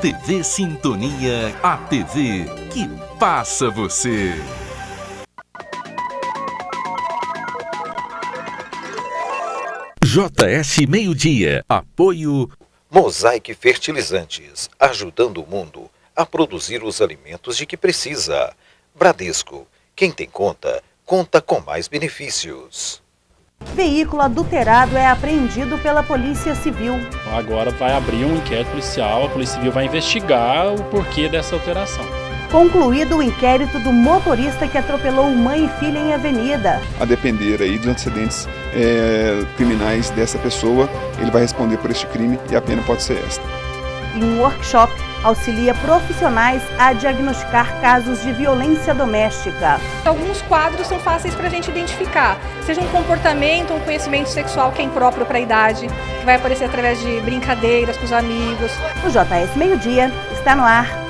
TV Sintonia, a TV que passa você. JS Meio-Dia, apoio Mosaic Fertilizantes, ajudando o mundo a produzir os alimentos de que precisa. Bradesco, quem tem conta, conta com mais benefícios. Veículo adulterado é apreendido pela Polícia Civil. Agora vai abrir um inquérito policial, a Polícia Civil vai investigar o porquê dessa alteração. Concluído o inquérito do motorista que atropelou mãe e filha em avenida. A depender aí dos antecedentes criminais dessa pessoa, ele vai responder por este crime e a pena pode ser esta. E um workshop auxilia profissionais a diagnosticar casos de violência doméstica. Alguns quadros são fáceis para a gente identificar, seja um comportamento, um conhecimento sexual que é impróprio para a idade, que vai aparecer através de brincadeiras com os amigos. O JS Meio-Dia está no ar.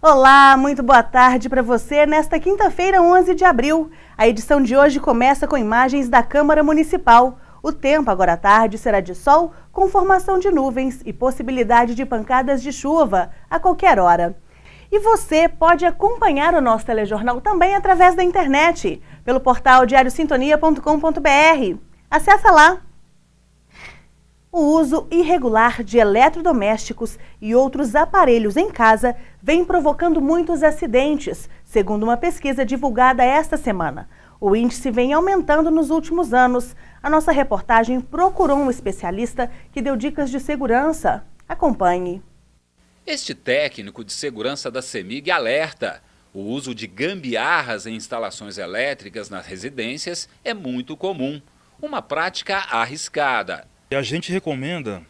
Olá, muito boa tarde para você nesta quinta-feira, 11 de abril. A edição de hoje começa com imagens da Câmara Municipal. O tempo agora à tarde será de sol, com formação de nuvens e possibilidade de pancadas de chuva a qualquer hora. E você pode acompanhar o nosso telejornal também através da internet, pelo portal diariosintonia.com.br. Acesse lá! O uso irregular de eletrodomésticos e outros aparelhos em casa vem provocando muitos acidentes, segundo uma pesquisa divulgada esta semana. O índice vem aumentando nos últimos anos. A nossa reportagem procurou um especialista que deu dicas de segurança. Acompanhe. Este técnico de segurança da CEMIG alerta: o uso de gambiarras em instalações elétricas nas residências é muito comum, uma prática arriscada. A gente recomenda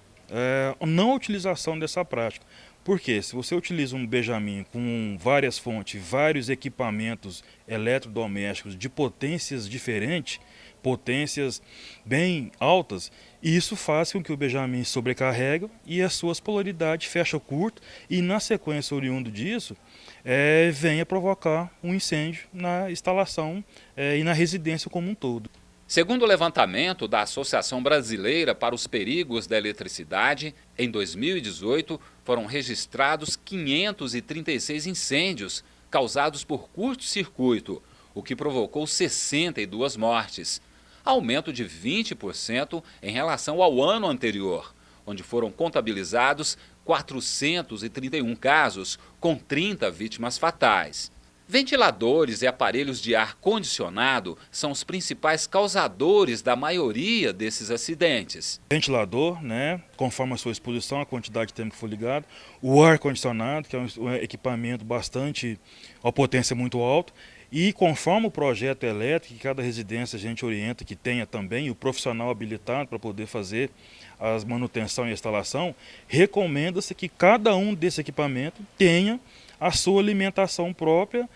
a não utilização dessa prática, porque se você utiliza um Benjamin com várias fontes, vários equipamentos eletrodomésticos de potências diferentes, potências bem altas, isso faz com que o Benjamin sobrecarregue e as suas polaridades fecham curto e na sequência oriundo disso venha provocar um incêndio na instalação e na residência como um todo. Segundo o levantamento da Associação Brasileira para os Perigos da Eletricidade, em 2018 foram registrados 536 incêndios causados por curto-circuito, o que provocou 62 mortes, aumento de 20% em relação ao ano anterior, onde foram contabilizados 431 casos, com 30 vítimas fatais. Ventiladores e aparelhos de ar-condicionado são os principais causadores da maioria desses acidentes. Ventilador, conforme a sua exposição, a quantidade de tempo que for ligado. O ar-condicionado, que é um equipamento bastante, uma potência muito alta. E conforme o projeto elétrico, que cada residência a gente orienta que tenha também, e o profissional habilitado para poder fazer a manutenção e a instalação, recomenda-se que cada um desses equipamentos tenha a sua alimentação própria,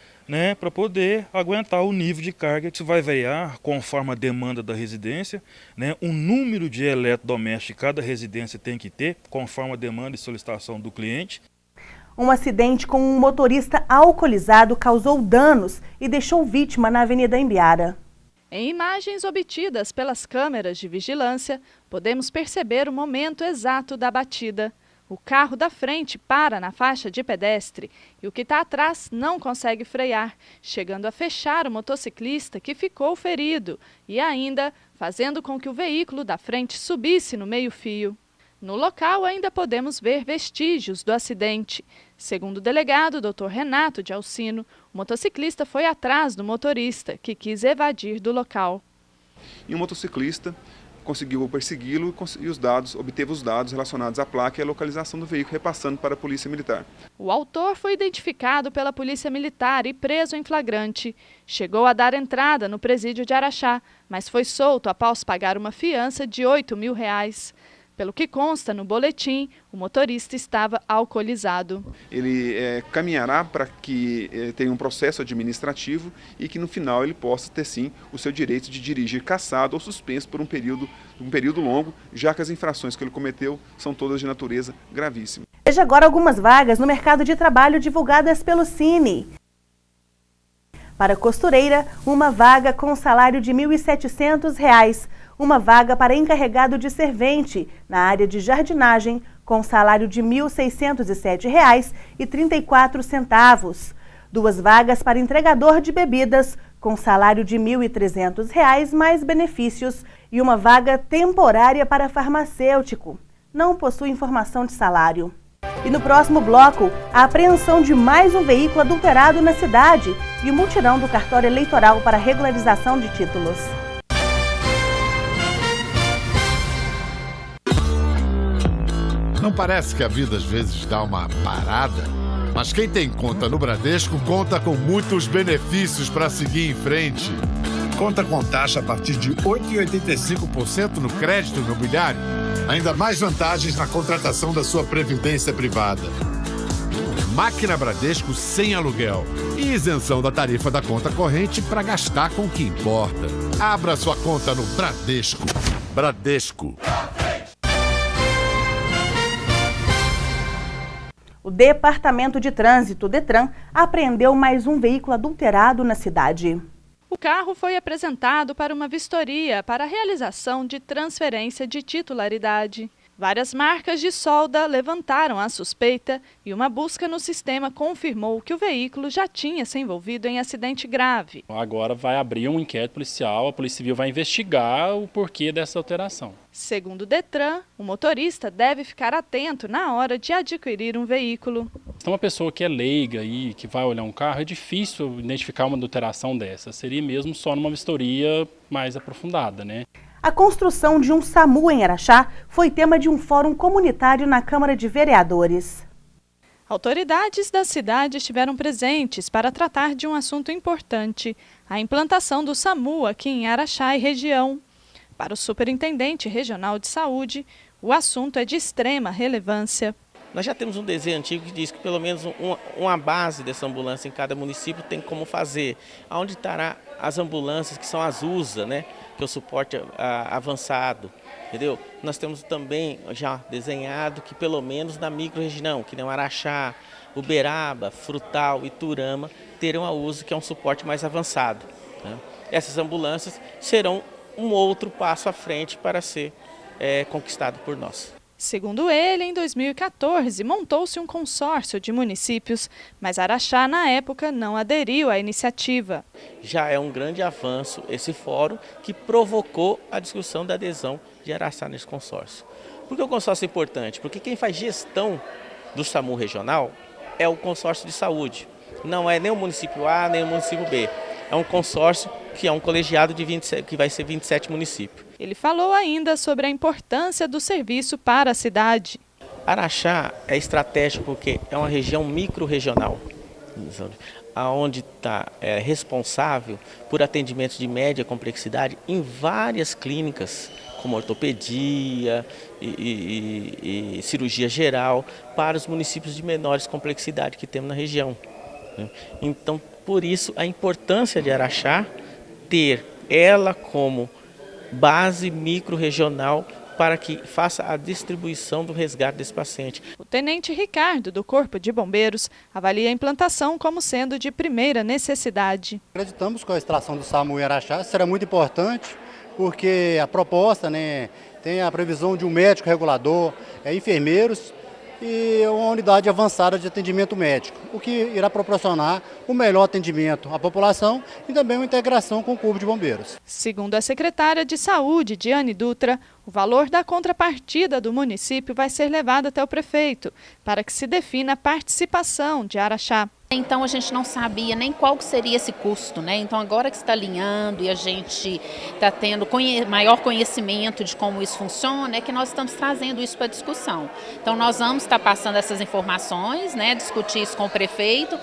para poder aguentar o nível de carga que vai variar conforme a demanda da residência, o número de eletrodomésticos que cada residência tem que ter, conforme a demanda e solicitação do cliente. Um acidente com um motorista alcoolizado causou danos e deixou vítima na Avenida Embiara. Em imagens obtidas pelas câmeras de vigilância, podemos perceber o momento exato da batida. O carro da frente para na faixa de pedestre e o que está atrás não consegue frear, chegando a fechar o motociclista que ficou ferido e ainda fazendo com que o veículo da frente subisse no meio-fio. No local ainda podemos ver vestígios do acidente. Segundo o delegado Dr. Renato de Alcino, o motociclista foi atrás do motorista, que quis evadir do local. E o motociclista conseguiu persegui-lo e obteve os dados relacionados à placa e à localização do veículo, repassando para a Polícia Militar. O autor foi identificado pela Polícia Militar e preso em flagrante. Chegou a dar entrada no presídio de Araxá, mas foi solto após pagar uma fiança de R$ 8.000. Pelo que consta no boletim, o motorista estava alcoolizado. Ele caminhará para que tenha um processo administrativo e que no final ele possa ter sim o seu direito de dirigir cassado ou suspenso por um período longo, já que as infrações que ele cometeu são todas de natureza gravíssima. Veja agora algumas vagas no mercado de trabalho divulgadas pelo Cine. Para costureira, uma vaga com salário de R$ 1.700. Uma vaga para encarregado de servente na área de jardinagem com salário de R$ 1.607,34. 2 vagas para entregador de bebidas com salário de R$ 1.300 mais benefícios e uma vaga temporária para farmacêutico. Não possui informação de salário. E no próximo bloco, a apreensão de mais um veículo adulterado na cidade e o mutirão do cartório eleitoral para regularização de títulos. Não parece que a vida às vezes dá uma parada? Mas quem tem conta no Bradesco conta com muitos benefícios para seguir em frente. Conta com taxa a partir de 8,85% no crédito imobiliário. Ainda mais vantagens na contratação da sua previdência privada. Máquina Bradesco sem aluguel. E isenção da tarifa da conta corrente para gastar com o que importa. Abra sua conta no Bradesco. Bradesco. O Departamento de Trânsito, DETRAN, apreendeu mais um veículo adulterado na cidade. O carro foi apresentado para uma vistoria para a realização de transferência de titularidade. Várias marcas de solda levantaram a suspeita e uma busca no sistema confirmou que o veículo já tinha se envolvido em acidente grave. Agora vai abrir um inquérito policial, a Polícia Civil vai investigar o porquê dessa alteração. Segundo o DETRAN, o motorista deve ficar atento na hora de adquirir um veículo. Então, uma pessoa que é leiga e que vai olhar um carro, é difícil identificar uma adulteração dessa. Seria mesmo só numa vistoria mais aprofundada, né? A construção de um SAMU em Araxá foi tema de um fórum comunitário na Câmara de Vereadores. Autoridades da cidade estiveram presentes para tratar de um assunto importante, a implantação do SAMU aqui em Araxá e região. Para o Superintendente Regional de Saúde, o assunto é de extrema relevância. Nós já temos um desenho antigo que diz que pelo menos uma base dessa ambulância em cada município tem como fazer. Onde estará as ambulâncias que são as USA, né? Que é o suporte avançado, entendeu? Nós temos também já desenhado que pelo menos na micro-região, que nem o Araxá, Uberaba, Frutal e Turama, terão a USA, que é um suporte mais avançado, né? Essas ambulâncias serão um outro passo à frente para ser conquistado por nós. Segundo ele, em 2014, montou-se um consórcio de municípios, mas Araxá, na época, não aderiu à iniciativa. Já é um grande avanço esse fórum que provocou a discussão da adesão de Araxá nesse consórcio. Por que o consórcio é importante? Porque quem faz gestão do SAMU regional é o consórcio de saúde. Não é nem o município A, nem o município B. É um consórcio que é um colegiado de 27, que vai ser 27 municípios. Ele falou ainda sobre a importância do serviço para a cidade. Araxá é estratégico porque é uma região micro-regional, onde está responsável por atendimentos de média complexidade em várias clínicas, como ortopedia e cirurgia geral, para os municípios de menores complexidade que temos na região. Então, por isso, a importância de Araxá ter ela como base micro-regional para que faça a distribuição do resgate desse paciente. O tenente Ricardo, do Corpo de Bombeiros, avalia a implantação como sendo de primeira necessidade. Acreditamos que a extração do SAMU em Araxá será muito importante, porque a proposta, né, tem a previsão de um médico regulador, enfermeiros e uma unidade avançada de atendimento médico, o que irá proporcionar o melhor atendimento à população e também uma integração com o Corpo de Bombeiros. Segundo a secretária de Saúde, Diane Dutra, o valor da contrapartida do município vai ser levado até o prefeito, para que se defina a participação de Araxá. Então a gente não sabia nem qual seria esse custo, né? Então agora que está alinhando e a gente está tendo maior conhecimento de como isso funciona, é que nós estamos trazendo isso para discussão. Então nós vamos estar passando essas informações, né? Discutir isso com o prefeito.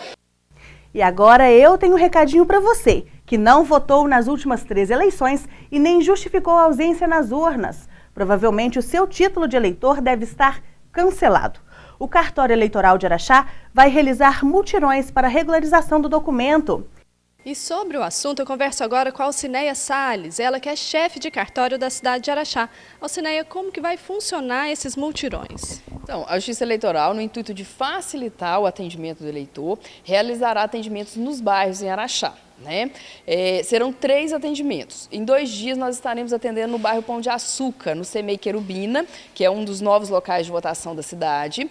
E agora eu tenho um recadinho para você, que não votou nas últimas 3 eleições e nem justificou a ausência nas urnas. Provavelmente o seu título de eleitor deve estar cancelado. O cartório eleitoral de Araxá vai realizar mutirões para regularização do documento. E sobre o assunto, eu converso agora com a Alcineia Salles, ela que é chefe de cartório da cidade de Araxá. Alcineia, como que vai funcionar esses multirões? Então, a Justiça Eleitoral, no intuito de facilitar o atendimento do eleitor, realizará atendimentos nos bairros em Araxá. Serão 3 atendimentos. Em 2 dias nós estaremos atendendo no bairro Pão de Açúcar, no CEMEI Querubina, que é um dos novos locais de votação da cidade.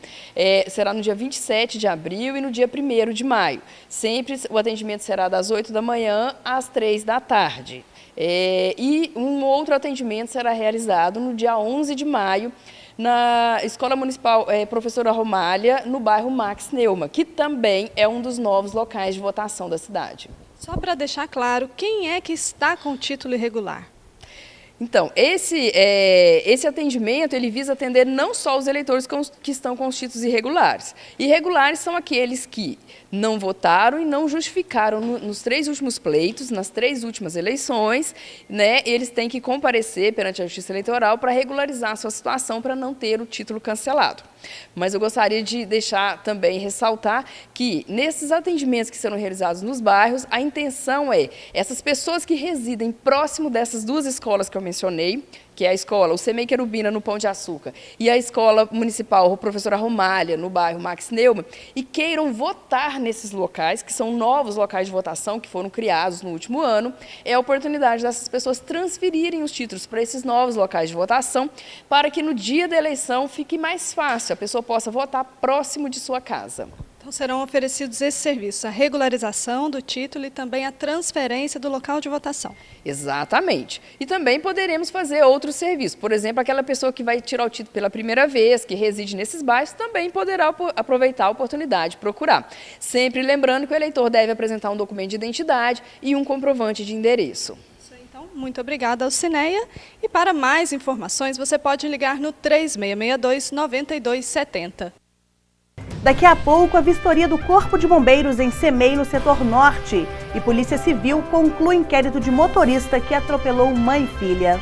Será no dia 27 de abril e no dia 1º de maio. Sempre o atendimento será das 8 da manhã às 3 da tarde. E um outro atendimento será realizado no dia 11 de maio, na Escola Municipal Professora Romália, no bairro Max Neumann, que também é um dos novos locais de votação da cidade. Só para deixar claro, quem é que está com título irregular? Então, esse atendimento ele visa atender não só os eleitores que estão com os títulos irregulares. Irregulares são aqueles que não votaram e não justificaram nos 3 últimos pleitos, nas 3 últimas eleições, eles têm que comparecer perante a Justiça Eleitoral para regularizar a sua situação para não ter o título cancelado. Mas eu gostaria de ressaltar que nesses atendimentos que serão realizados nos bairros, a intenção é essas pessoas que residem próximo dessas 2 escolas que eu mencionei, que é a escola, o CEMEI Querubina, no Pão de Açúcar, e a Escola Municipal Professora Romália, no bairro Max Neumann, e queiram votar nesses locais, que são novos locais de votação que foram criados no último ano, é a oportunidade dessas pessoas transferirem os títulos para esses novos locais de votação, para que no dia da eleição fique mais fácil, a pessoa possa votar próximo de sua casa. Então serão oferecidos esses serviços, a regularização do título e também a transferência do local de votação. Exatamente. E também poderemos fazer outros serviços. Por exemplo, aquela pessoa que vai tirar o título pela primeira vez, que reside nesses bairros, também poderá aproveitar a oportunidade de procurar. Sempre lembrando que o eleitor deve apresentar um documento de identidade e um comprovante de endereço. Então, muito obrigada, Alcineia. E para mais informações, você pode ligar no 3662-9270. Daqui a pouco, a vistoria do Corpo de Bombeiros em CEMEI, no setor norte. E Polícia Civil conclui inquérito de motorista que atropelou mãe e filha.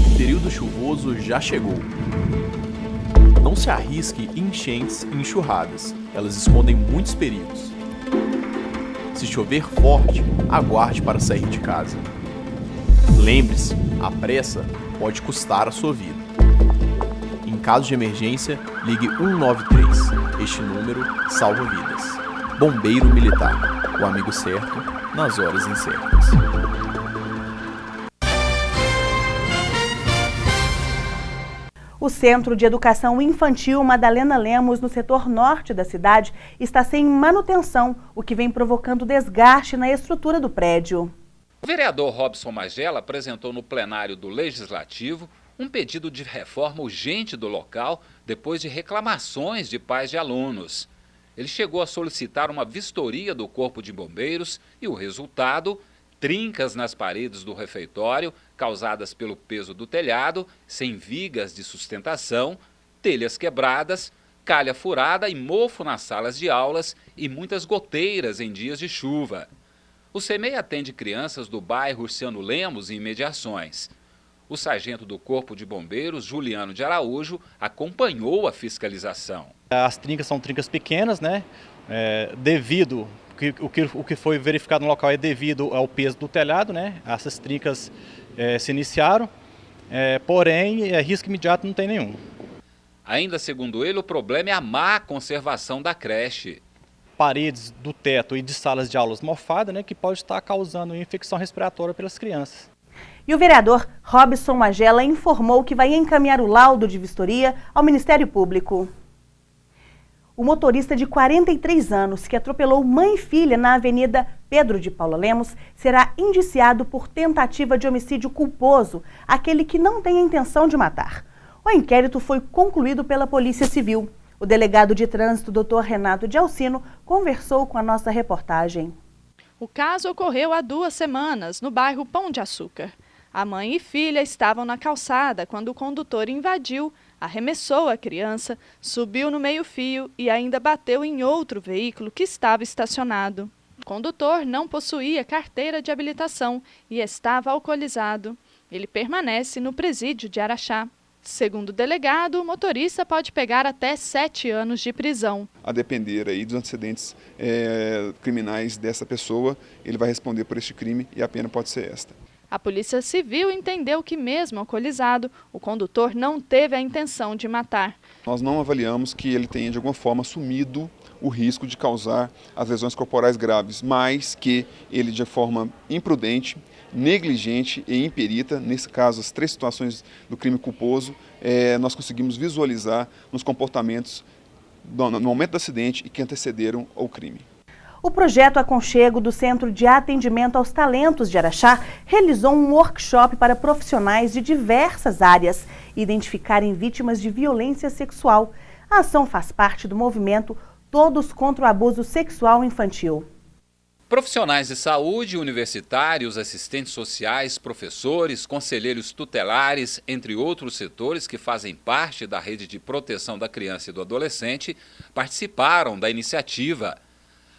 O período chuvoso já chegou. Não se arrisque em enchentes e enxurradas. Elas escondem muitos perigos. Se chover forte, aguarde para sair de casa. Lembre-se, a pressa pode custar a sua vida. Em caso de emergência, ligue 193. Este número salva vidas. Bombeiro Militar, o amigo certo nas horas incertas. O Centro de Educação Infantil Madalena Lemos, no setor norte da cidade, está sem manutenção, o que vem provocando desgaste na estrutura do prédio. O vereador Robson Magela apresentou no plenário do Legislativo um pedido de reforma urgente do local depois de reclamações de pais de alunos. Ele chegou a solicitar uma vistoria do Corpo de Bombeiros e o resultado, trincas nas paredes do refeitório causadas pelo peso do telhado, sem vigas de sustentação, telhas quebradas, calha furada e mofo nas salas de aulas e muitas goteiras em dias de chuva. O CEMEI atende crianças do bairro Urciano Lemos e imediações. O sargento do Corpo de Bombeiros, Juliano de Araújo, acompanhou a fiscalização. As trincas são trincas pequenas, o que foi verificado no local é devido ao peso do telhado, Essas trincas se iniciaram, porém, risco imediato não tem nenhum. Ainda segundo ele, o problema é a má conservação da creche. Paredes do teto e de salas de aulas mofadas, que pode estar causando infecção respiratória pelas crianças. E o vereador Robson Magela informou que vai encaminhar o laudo de vistoria ao Ministério Público. O motorista de 43 anos que atropelou mãe e filha na Avenida Pedro de Paula Lemos será indiciado por tentativa de homicídio culposo, aquele que não tem a intenção de matar. O inquérito foi concluído pela Polícia Civil. O delegado de trânsito, Dr. Renato de Alcino, conversou com a nossa reportagem. O caso ocorreu há 2 semanas, no bairro Pão de Açúcar. A mãe e filha estavam na calçada quando o condutor invadiu, arremessou a criança, subiu no meio-fio e ainda bateu em outro veículo que estava estacionado. O condutor não possuía carteira de habilitação e estava alcoolizado. Ele permanece no presídio de Araxá. Segundo o delegado, o motorista pode pegar até 7 anos de prisão. A depender aí dos antecedentes criminais dessa pessoa, ele vai responder por este crime e a pena pode ser esta. A Polícia Civil entendeu que, mesmo alcoolizado, o condutor não teve a intenção de matar. Nós não avaliamos que ele tenha, de alguma forma, assumido o risco de causar as lesões corporais graves, mas que ele, de forma imprudente, negligente e imperita, nesse caso, as 3 situações do crime culposo, nós conseguimos visualizar nos comportamentos no momento do acidente e que antecederam ao crime. O projeto Aconchego do Centro de Atendimento aos Talentos de Araxá realizou um workshop para profissionais de diversas áreas identificarem vítimas de violência sexual. A ação faz parte do movimento Todos contra o Abuso Sexual Infantil. Profissionais de saúde, universitários, assistentes sociais, professores, conselheiros tutelares, entre outros setores que fazem parte da rede de proteção da criança e do adolescente, participaram da iniciativa.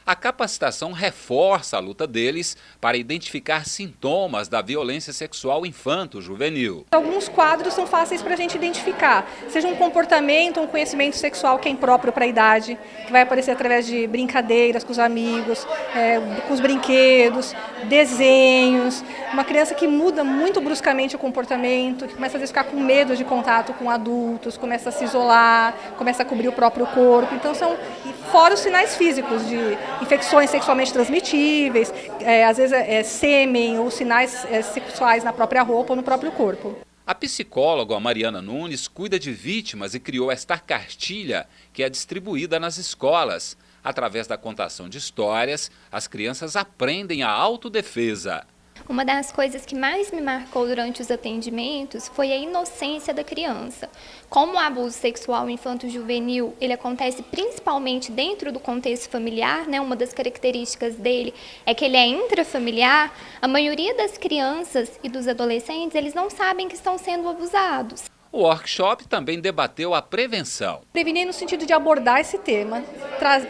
A capacitação reforça a luta deles para identificar sintomas da violência sexual infanto-juvenil. Alguns quadros são fáceis para a gente identificar, seja um comportamento, um conhecimento sexual que é impróprio para a idade, que vai aparecer através de brincadeiras com os amigos, com os brinquedos, desenhos. Uma criança que muda muito bruscamente o comportamento, que começa a ficar com medo de contato com adultos, começa a se isolar, começa a cobrir o próprio corpo. Então são fora os sinais físicos de infecções sexualmente transmitíveis, às vezes sêmen ou sinais sexuais na própria roupa ou no próprio corpo. A psicóloga Mariana Nunes cuida de vítimas e criou esta cartilha que é distribuída nas escolas. Através da contação de histórias, as crianças aprendem a autodefesa. Uma das coisas que mais me marcou durante os atendimentos foi a inocência da criança. Como o abuso sexual infanto-juvenil, ele acontece principalmente dentro do contexto familiar, né? Uma das características dele é que ele é intrafamiliar. A maioria das crianças e dos adolescentes, eles não sabem que estão sendo abusados. O workshop também debateu a prevenção. Prevenir no sentido de abordar esse tema,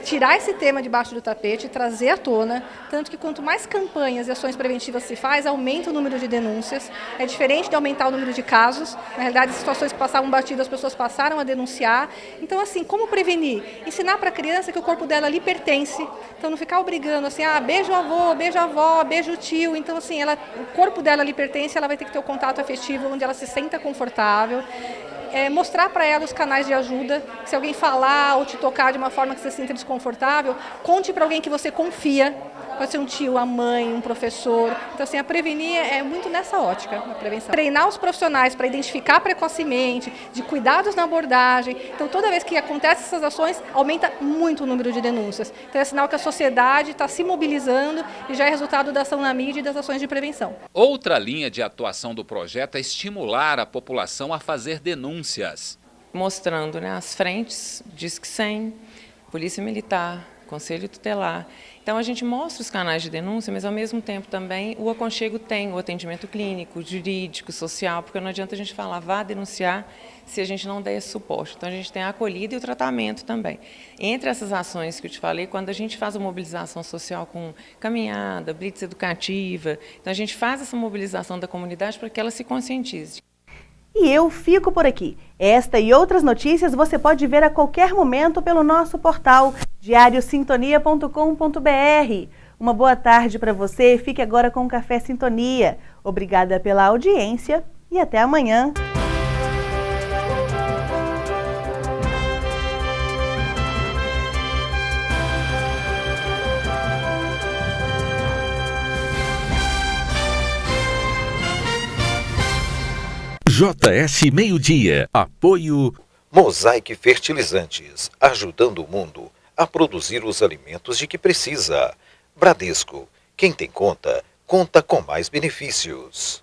tirar esse tema debaixo do tapete, trazer à tona, tanto que quanto mais campanhas e ações preventivas se faz, aumenta o número de denúncias. É diferente de aumentar o número de casos. Na realidade, situações que passavam batidas, as pessoas passaram a denunciar. Então, assim, como prevenir? Ensinar para a criança que o corpo dela lhe pertence. Então, não ficar obrigando assim, beijo o avô, beijo a avó, beijo o tio. Então, assim, o corpo dela lhe pertence, ela vai ter que ter o contato afetivo onde ela se sinta confortável. Mostrar para ela os canais de ajuda. Se alguém falar ou te tocar de uma forma que você se sinta desconfortável, conte para alguém que você confia. Pode ser um tio, a mãe, um professor. Então, assim, a prevenir é muito nessa ótica, a prevenção. Treinar os profissionais para identificar precocemente, de cuidados na abordagem. Então, toda vez que acontecem essas ações, aumenta muito o número de denúncias. Então, é sinal que a sociedade está se mobilizando e já é resultado da ação na mídia e das ações de prevenção. Outra linha de atuação do projeto é estimular a população a fazer denúncias. Mostrando, né, as frentes, Disque 100, Polícia Militar, Conselho Tutelar. Então, a gente mostra os canais de denúncia, mas, ao mesmo tempo, também o aconchego tem o atendimento clínico, jurídico, social, porque não adianta a gente falar, vá denunciar, se a gente não der esse suporte. Então, a gente tem a acolhida e o tratamento também. Entre essas ações que eu te falei, quando a gente faz a mobilização social com caminhada, blitz educativa, então a gente faz essa mobilização da comunidade para que ela se conscientize. E eu fico por aqui. Esta e outras notícias você pode ver a qualquer momento pelo nosso portal diariosintonia.com.br. Uma boa tarde para você. Fique agora com o Café Sintonia. Obrigada pela audiência e até amanhã. JS Meio-Dia. Apoio Mosaic Fertilizantes, ajudando o mundo a produzir os alimentos de que precisa. Bradesco, quem tem conta, conta com mais benefícios.